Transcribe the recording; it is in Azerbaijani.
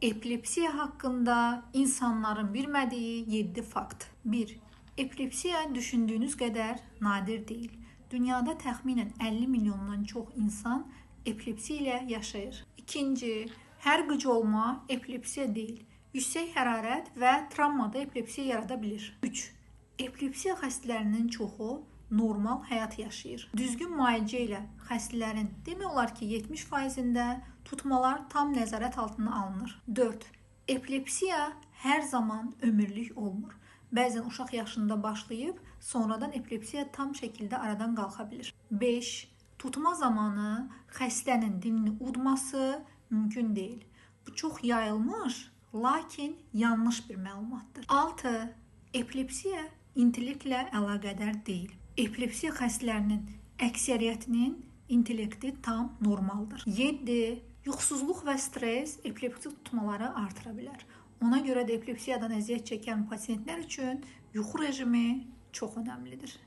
Epilepsiya haqqında insanların bilmədiyi 7 fakt. 1. Epilepsiya düşündüyünüz qədər nadir deyil. Dünyada təxminən 50 milyondan çox insan epilepsiya ilə yaşayır. 2. Hər qıc olma epilepsiya deyil. Yüksək hərarət və travmada epilepsiya yarada bilir. 3. Epilepsiya xəstələrinin çoxu normal həyat yaşayır. Düzgün müalicə ilə xəstələrin demək olar ki 70%-də tutmalar tam nəzarət altına alınır. 4. Epilepsiya hər zaman ömürlük olmur. Bəzən uşaq yaşında başlayıb, sonradan epilepsiya tam şəkildə aradan qalxa bilir. 5. Tutma zamanı xəstənin dilini udması mümkün deyil. Bu çox yayılmış, lakin yanlış bir məlumatdır. 6. Epilepsiya intellektlə əlaqədar deyil. Epilepsiya xəstələrinin əksəriyyətinin intellekti tam normaldır. 7. Yuxusuzluq və stres epilepsi tutmaları artıra bilər. Ona görə də epilepsiyadan əziyyət çəkən pasientlər üçün yuxu rejimi çox önəmlidir.